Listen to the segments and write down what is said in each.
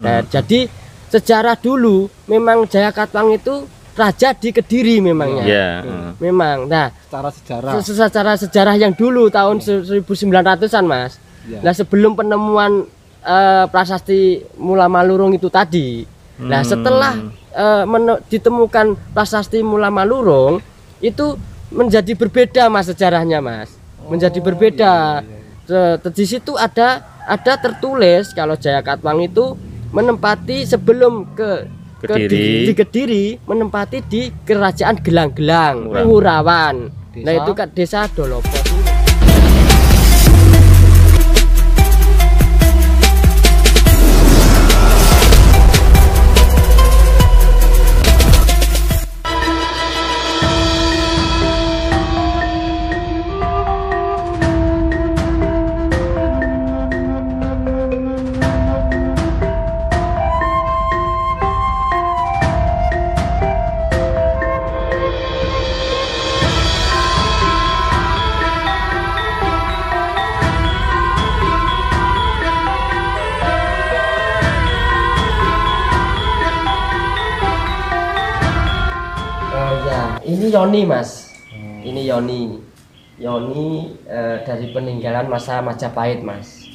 Nah, jadi sejarah dulu memang Jayakatwang itu raja di Kediri memangnya. Memang. Nah, secara sejarah yang dulu tahun 1900-an Mas. Nah, sebelum penemuan prasasti Mula Malurung itu tadi. Nah, setelah ditemukan prasasti Mula Malurung itu menjadi berbeda Mas sejarahnya Mas. Menjadi berbeda. Di situ ada tertulis kalau Jayakatwang itu menempati sebelum di Kediri menempati di Kerajaan Gelang-Gelang Ngurawan. Nah, itu kan desa Dolopo. Ini Yoni Mas, ini Yoni dari peninggalan masa Majapahit Mas.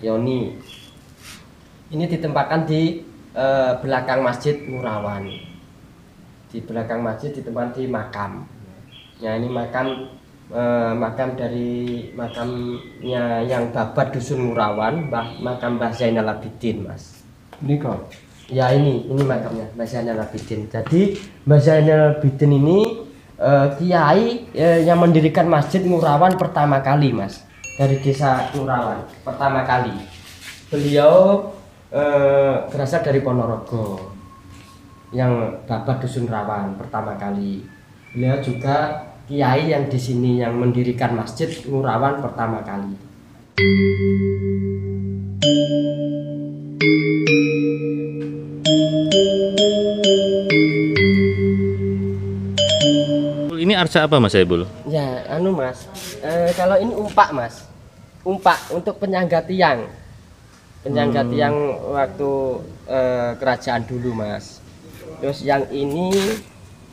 Yoni ini ditempatkan di belakang Masjid Ngurawan. Di belakang masjid ditempatkan di makam. Ya, ini makam dari makamnya yang Babat Dusun Ngurawan, makam Mbah Zainal Abidin Mas. Ini kok? Ya, ini makamnya Mbah Zainal Abidin. Jadi Mbah Zainal Abidin ini kiai yang mendirikan Masjid Ngurawan pertama kali Mas, dari desa Ngurawan pertama kali. Beliau berasal dari Ponorogo, yang Babat Dusun Rawan pertama kali. Beliau juga kiai yang di sini yang mendirikan Masjid Ngurawan pertama kali. Ini arca apa Mas Saibul? Ya, Mas. Kalau ini umpak Mas. Umpak untuk penyangga tiang. Penyangga tiang waktu kerajaan dulu Mas. Terus yang ini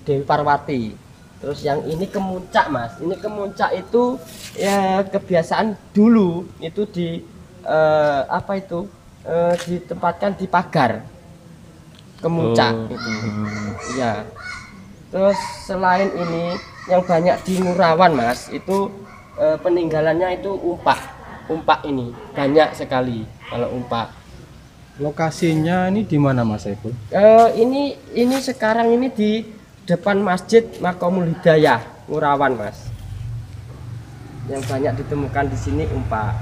Dewi Parwati. Terus yang ini kemuncak Mas. Ini kemuncak itu ya kebiasaan dulu itu ditempatkan di pagar kemuncak itu. Ya. Terus selain ini yang banyak di Ngurawan Mas, itu peninggalannya itu umpak ini banyak sekali kalau umpak. Lokasinya ini di mana Mas Saiful? Ini sekarang ini di depan Masjid Makomul Hidayah Ngurawan Mas. Yang banyak ditemukan di sini umpak.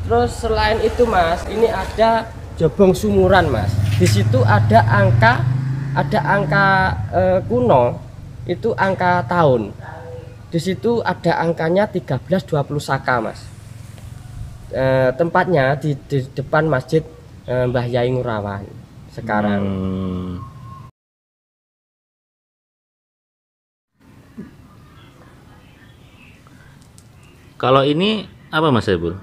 Terus selain itu Mas, ini ada Jobong Sumuran Mas. Di situ ada angka kuno, itu angka tahun. Di situ ada angkanya 1320 Saka Mas. Tempatnya di depan Masjid Mbah Yai Ngurawan sekarang. Kalau ini apa Mas Saibul?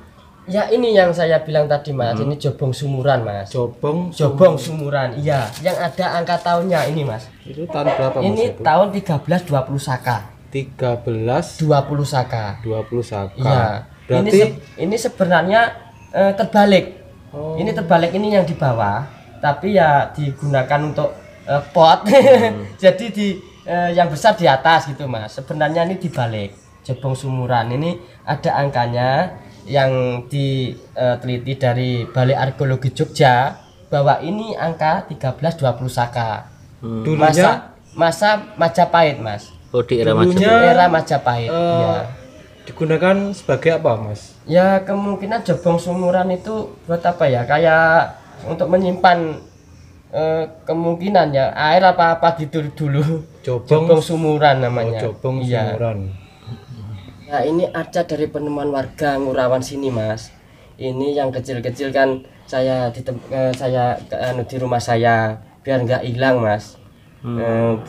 Ya, ini yang saya bilang tadi Mas, ini Jobong Sumuran Mas. Jobong Sumuran, iya. Yang ada angka tahunnya ini Mas. Itu tahun berapa Mas? Ini tahun 1320 Saka. 1320 Saka. 20 Saka. Iya. Berarti ini sebenarnya terbalik. Ini terbalik, ini yang di bawah, tapi ya digunakan untuk pot. Jadi yang besar di atas gitu Mas. Sebenarnya ini dibalik. Jobong Sumuran ini ada angkanya yang diteliti dari Balai Arkeologi Jogja bahwa ini angka 1320 Saka. Masa Majapahit Mas. Di era Majapahit. Ya. Digunakan sebagai apa Mas? Ya, kemungkinan Jobong Sumuran itu buat apa ya? Kayak untuk menyimpan kemungkinan ya air apa gitu dulu. Jobong Sumuran namanya. Jobong Sumuran. Nah, ini arca dari penemuan warga Ngurawan sini Mas. Ini yang kecil-kecil kan saya di rumah saya biar nggak hilang Mas.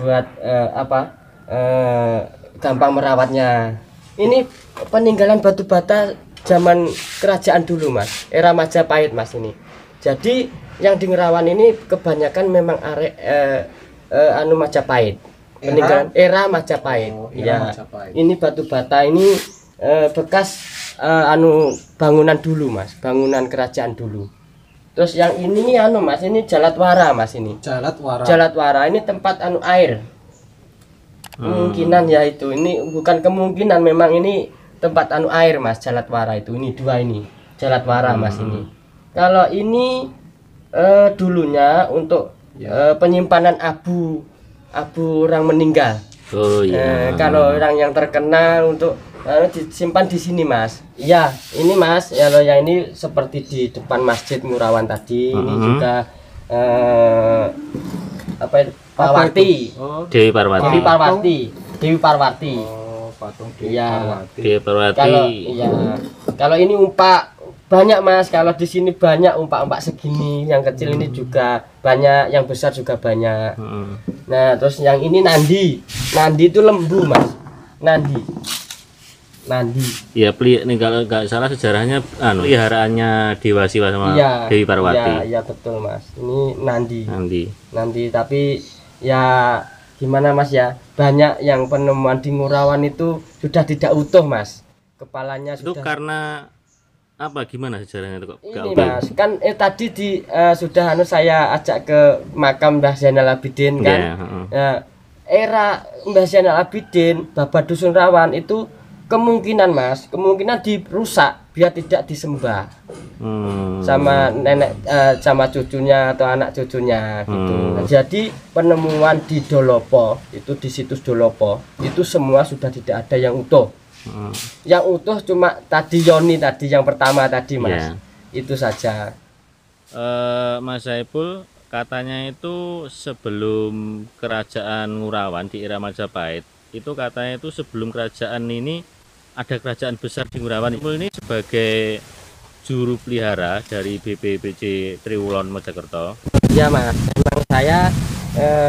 Buat gampang merawatnya. Ini peninggalan batu bata zaman kerajaan dulu Mas, era Majapahit Mas ini. Jadi Yang di Ngurawan ini kebanyakan memang Majapahit. Peninggalan era Majapahit. Ya. Majapahit. Ini batu bata ini bekas bangunan dulu, Mas. Bangunan kerajaan dulu. Terus yang ini Mas, ini Jalatwara, Mas ini. Jalatwara. Jalatwara ini tempat air. Kemungkinan ya itu. Ini bukan kemungkinan, memang ini tempat air, Mas. Jalatwara itu. Ini dua ini. Jalatwara, Mas ini. Kalau ini dulunya untuk penyimpanan abu orang meninggal. Oh iya. Kalau orang yang terkena untuk disimpan di sini, Mas. Iya, ini Mas. Kalau yang ini seperti di depan Masjid Ngurawan tadi. Ini juga Parwati. Dewi Parwati. Dewi Parwati. Patung Dewi Parwati. Dewi Parwati. Kalau ini banyak, Mas. Kalau di sini banyak umpak segini, yang kecil ini juga banyak, yang besar juga banyak. Nah, terus yang ini Nandi itu lembu, Mas. Nandi. Ya, nih kalau nggak salah sejarahnya peliharaannya Dewa Siwa sama Dewi Parwati. Iya betul, Mas. Ini Nandi, tapi ya gimana, Mas ya? Banyak yang penemuan di Ngurawan itu sudah tidak utuh, Mas. Kepalanya itu sudah. Karena apa, gimana sejarahnya itu kok? Ini Mas, kan tadi sudah saya ajak ke makam Mbah Zainal Abidin kan. Nah, era Mbah Zainal Abidin, Babat Dusun Rawan itu kemungkinan dirusak biar tidak disembah sama nenek sama cucunya atau anak cucunya gitu. Nah, jadi penemuan di Dolopo itu, di situs Dolopo itu semua sudah tidak ada yang utuh. Yang utuh cuma Yoni yang pertama tadi, Mas. Itu saja. Mas Saipul, katanya itu sebelum kerajaan Ngurawan di era Majapahit, itu katanya itu sebelum kerajaan ini ada kerajaan besar di Ngurawan. Ini sebagai juru pelihara dari BPBC Triwulon Mojokerto. Iya, Mas. Memang saya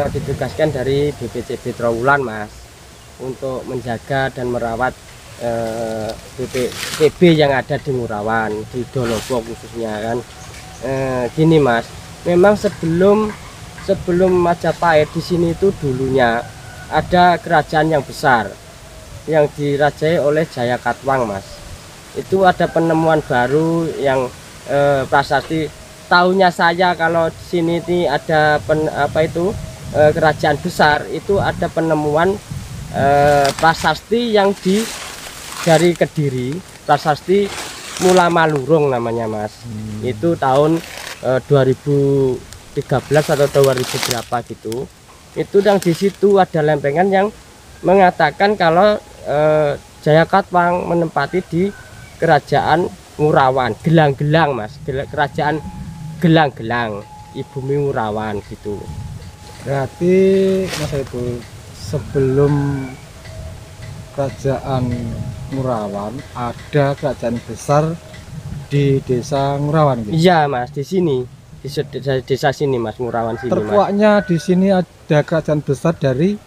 ditugaskan dari BPCB Triwulon, Mas, untuk menjaga dan merawat BPCB yang ada di Ngurawan, di Dolopo khususnya kan. Gini, Mas, memang sebelum Majapahit di sini itu dulunya ada kerajaan yang besar yang dirajai oleh Jayakatwang, Mas. Itu ada penemuan baru yang prasasti. Tahunya saya kalau di sini ini ada kerajaan besar, itu ada penemuan prasasti yang dari Kediri, prasasti Mula Malurung namanya, Mas. Itu tahun 2013 atau 2000 berapa gitu. Itu yang di situ ada lempengan yang mengatakan kalau Jayakatwang menempati di kerajaan Ngurawan, Gelang-Gelang, Mas. Kerajaan Gelang-Gelang, Ibumi Ngurawan gitu. Berarti Mas Saipul, sebelum kerajaan Ngurawan ada kerajaan besar di desa Ngurawan gitu? Iya, Mas, di sini, di desa sini, Mas, Ngurawan sini. Terkuaknya di sini ada kerajaan besar dari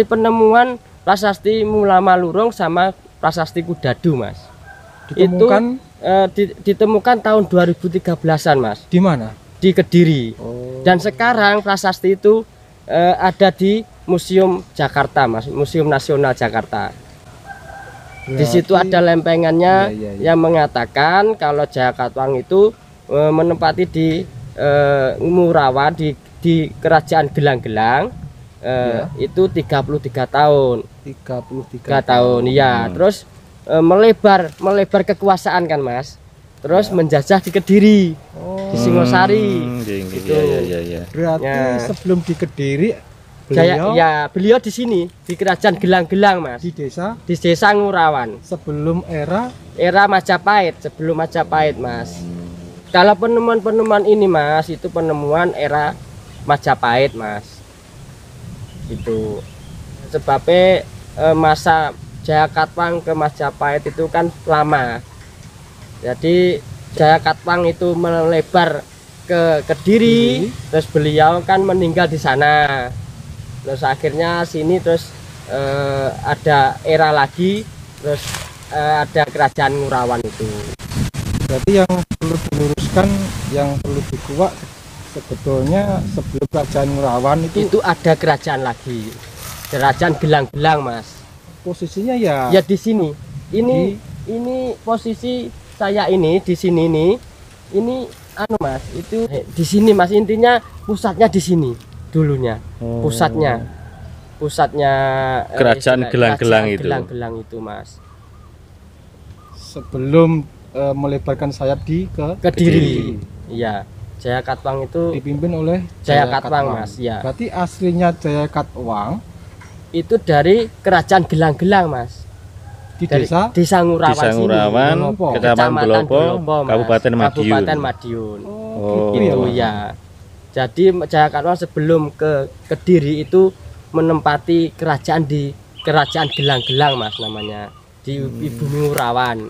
penemuan prasasti Mula Malurung sama prasasti Kudadu, Mas. Ditemukan ditemukan tahun 2013-an, Mas. Di mana? Di Kediri. Dan sekarang prasasti itu ada di Museum Jakarta, Mas, Museum Nasional Jakarta. Di situ ada lempengannya yang mengatakan kalau Jayakatwang itu menempati di Ngurawan, di kerajaan Gelang-Gelang itu 33 tahun. 33 tahun, iya. Terus melebar kekuasaan kan, Mas. Terus menjajah di Kediri, di Singosari. Gitu. Berarti sebelum di Kediri beliau di sini di kerajaan Gelang-Gelang, Mas. Di desa Ngurawan. Sebelum era Majapahit, Mas. Kalau penemuan ini, Mas, itu penemuan era Majapahit, Mas. Itu sebabnya masa Jayakatwang ke Majapahit itu kan lama. Jadi Jayakatwang itu melebar ke Kediri, terus beliau kan meninggal di sana. Terus akhirnya sini terus ada era lagi, terus ada kerajaan Ngurawan itu. Berarti yang perlu diluruskan, yang perlu dikuak Sebetulnya sebelum kerajaan Ngurawan itu ada kerajaan lagi, kerajaan Gelang-Gelang, Mas. Posisinya ya Ya di sini. Ini posisi saya ini di sini nih. Ini anu Mas, itu di sini Mas, intinya pusatnya di sini dulunya. Pusatnya kerajaan Gelang-Gelang itu. Gelang-Gelang itu, Mas. Sebelum melebarkan sayap di Kediri. Iya. Jaya Katwang itu dipimpin oleh Jaya Katwang, Mas. Ya. Berarti aslinya Jaya Katwang itu dari kerajaan Gelang-Gelang, Mas. Dari desa Ngurawan, Desa Ngurawan, Kecamatan Dolopo, Kabupaten Madiun. Oh, gitu ya. Jadi Jaya Katwang sebelum ke Kediri itu menempati kerajaan di kerajaan Gelang-Gelang, Mas, namanya, di Ibu Ngurawan.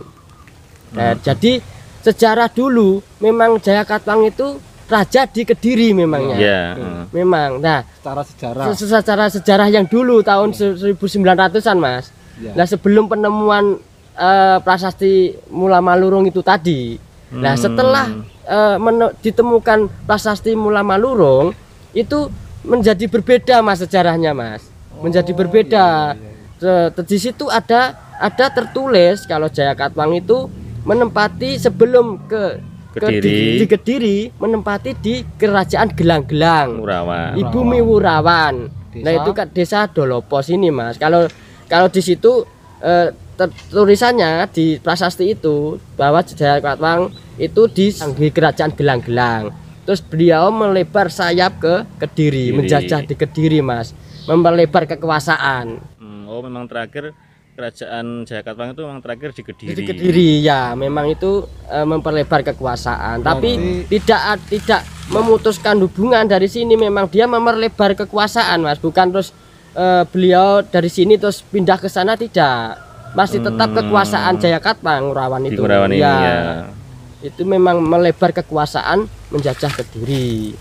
Nah, jadi sejarah dulu memang Jaya Katwang itu raja di Kediri memangnya. Ya. Memang. Nah, secara sejarah yang dulu tahun 1900-an, Mas. Ya. Nah, sebelum penemuan prasasti Mula Malurung itu tadi. Nah, setelah ditemukan prasasti Mula Malurung itu menjadi berbeda, Mas, sejarahnya, Mas. Menjadi berbeda. Di situ ada tertulis kalau Jaya Katwang itu menempati sebelum di Kediri menempati di kerajaan Gelang-Gelang, Ibu Miwurawan. Nah, itu kan desa Dolopo sini, Mas. Kalau di situ tulisannya di prasasti itu bahwa Jaya Katwang itu di kerajaan Gelang-Gelang. Terus beliau melebar sayap ke Kediri, menjajah di Kediri, Mas. Memperlebar kekuasaan. Oh, memang terakhir kerajaan Jaya Katwang itu memang terakhir di Kediri. Di Kediri, ya, memang itu memperlebar kekuasaan. Tapi tidak memutuskan hubungan dari sini, memang dia memperlebar kekuasaan, Mas. Bukan terus beliau dari sini terus pindah ke sana, tidak. Masih tetap kekuasaan Jaya Katwang Ngurawan itu. Ngurawan ini, ya. Itu memang melebar kekuasaan menjajah Kediri.